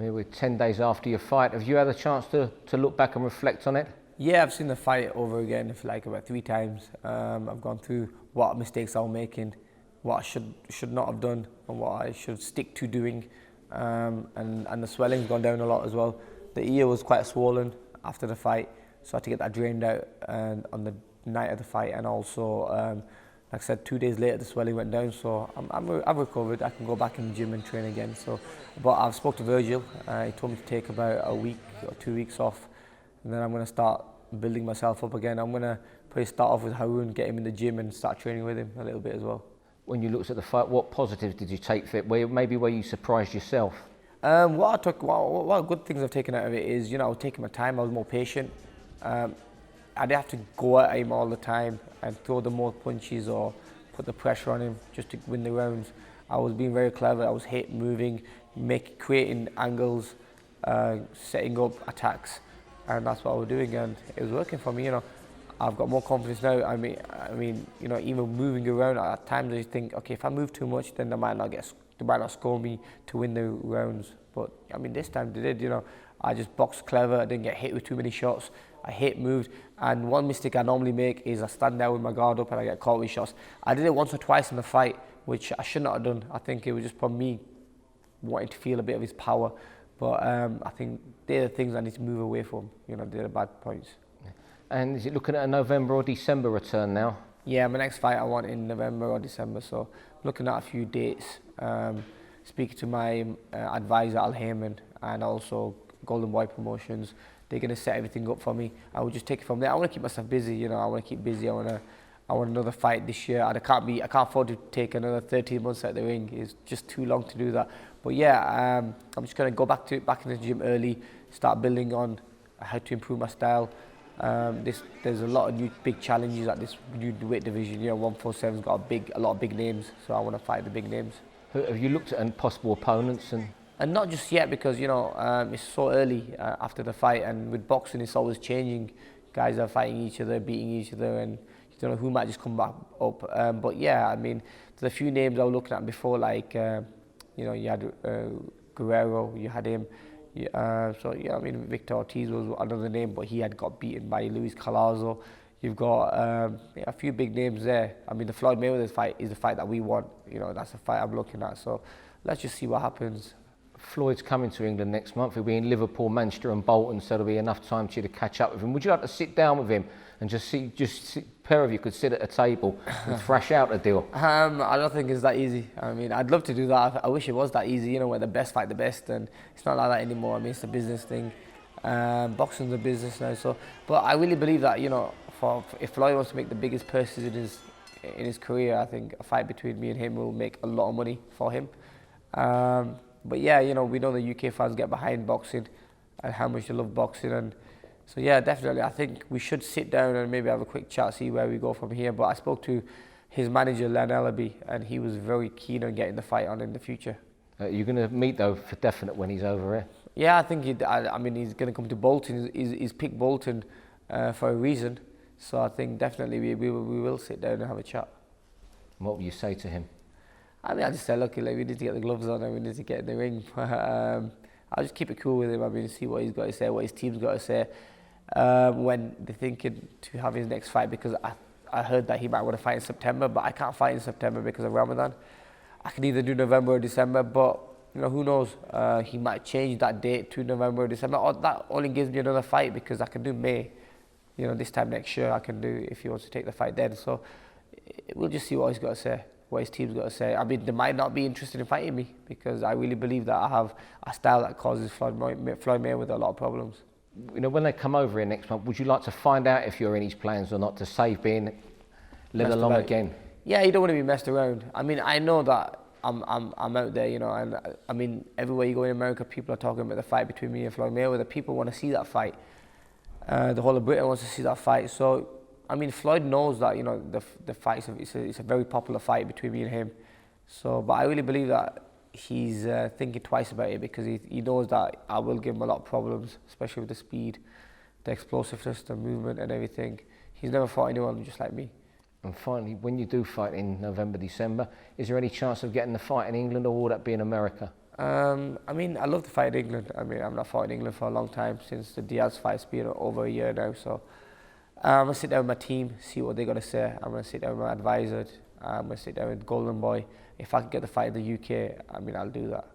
mean, we're 10 days after your fight. Have you had a chance to look back and reflect on it? Yeah, I've seen the fight over again, if like about 3 times. I've gone through what mistakes I was making, what I should not have done, and what I should stick to doing. And the swelling's gone down a lot as well. The ear was quite swollen after the fight, so I had to get that drained out on the night of the fight, and also, like I said, 2 days later the swelling went down. So I've recovered. I can go back in the gym and train again. So, but I've spoke to Virgil. He told me to take about a week or 2 weeks off, and then I'm going to start building myself up again. I'm going to probably start off with Haroon, get him in the gym and start training with him a little bit as well. When you looked at the fight, what positives did you take for it? Where you surprised yourself? What good things I've taken out of it is, I was taking my time, I was more patient. I didn't have to go at him all the time and throw the more punches or put the pressure on him just to win the rounds. I was being very clever. I was moving, creating angles, setting up attacks, and that's what I was doing, and it was working for me. I've got more confidence now. I mean, even moving around at times, I think, okay, if I move too much, then they might not score me to win the rounds. But I mean, this time they did. I just boxed clever. I didn't get hit with too many shots. I moved, and one mistake I normally make is I stand there with my guard up and I get caught with shots. I did it once or twice in the fight, which I should not have done. I think it was just from me wanting to feel a bit of his power. But I think they're the things I need to move away from. They're the bad points. And is it looking at a November or December return now? Yeah, my next fight I want in November or December. So looking at a few dates, speaking to my advisor Al Heyman and also Golden Boy Promotions. They're going to set everything up for me. I will just take it from there. I want to keep myself busy. I want to keep busy. I want another fight this year. I can't afford to take another 13 months out of the ring. It's just too long to do that. But yeah, I'm just going to go back in the gym early, start building on how to improve my style. There's a lot of new big challenges at this new weight division. 147's got a lot of big names, so I want to fight the big names. Have you looked at possible opponents? And not just yet, because it's so early after the fight, and with boxing it's always changing. Guys are fighting each other, beating each other, and you don't know who might just come back up. But yeah, I mean, there's a few names I was looking at before, like you had Guerrero, you had him. So yeah, I mean, Victor Ortiz was another name, but he had got beaten by Luis Collazo. You've got a few big names there. I mean, the Floyd Mayweather fight is the fight that we want. That's the fight I'm looking at. So let's just see what happens. Floyd's coming to England next month. He'll be in Liverpool, Manchester and Bolton, so there'll be enough time for you to catch up with him. Would you like to sit down with him and just pair of you could sit at a table and thrash out a deal? I don't think it's that easy. I mean, I'd love to do that. I wish it was that easy, where the best fight the best, and it's not like that anymore. I mean, it's a business thing. Boxing's a business now. So, but I really believe that, if Floyd wants to make the biggest purses in his career, I think a fight between me and him will make a lot of money for him. But yeah, we know the UK fans get behind boxing and how much they love boxing, and so yeah, definitely I think we should sit down and maybe have a quick chat, see where we go from here. But I spoke to his manager Len Ellaby, and he was very keen on getting the fight on in the future. You're going to meet though for definite when he's over here? Yeah, I think he's going to come to Bolton. He's picked Bolton for a reason, so I think definitely we will sit down and have a chat. What will you say to him? I mean, I just said, look, we need to get the gloves on and we need to get in the ring. I'll just keep it cool with him. I mean, see what he's got to say, what his team's got to say when they're thinking to have his next fight, because I heard that he might want to fight in September, but I can't fight in September because of Ramadan. I can either do November or December, but who knows? He might change that date to November or December. Or that only gives me another fight, because I can do May. This time next year I can do, if he wants to take the fight then. So we'll just see what he's got to say, what his team's got to say. I mean, they might not be interested in fighting me, because I really believe that I have a style that causes Floyd Mayweather a lot of problems. When they come over here next month, would you like to find out if you're in his plans or not, to save being led along again? Yeah, you don't want to be messed around. I mean, I know that I'm out there, and I mean, everywhere you go in America, people are talking about the fight between me and Floyd Mayweather. People want to see that fight. The whole of Britain wants to see that fight. So, I mean, Floyd knows that, the fight, it's a very popular fight between me and him. So, but I really believe that he's thinking twice about it, because he knows that I will give him a lot of problems, especially with the speed, the explosiveness, the movement and everything. He's never fought anyone just like me. And finally, when you do fight in November, December, is there any chance of getting the fight in England, or will that be in America? I mean, I love to fight in England. I mean, I'm not fought in England for a long time since the Diaz fight's been over a year now. So I'm gonna sit down with my team, see what they gotta say. I'm gonna sit down with my advisor. I'm gonna sit down with Golden Boy. If I can get the fight in the UK, I mean, I'll do that.